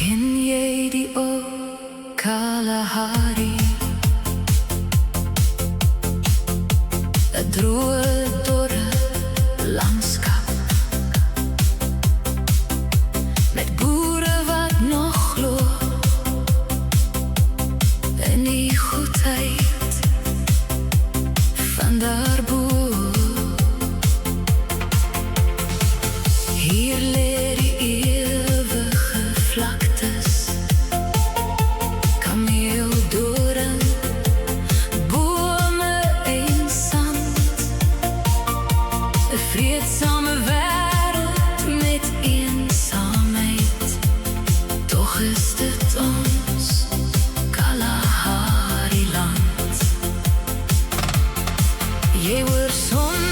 Ken jy die ou Kalahari? 'n droë dorre landskap met boere wat nog glo in die goedheid van daarbo. Hier lê die ewige vlaktes, kameeldoring, bome en sand, 'n vreedsame wêreld met eensaamheid. Tog is dit ons Kalahari land. Jy hoor son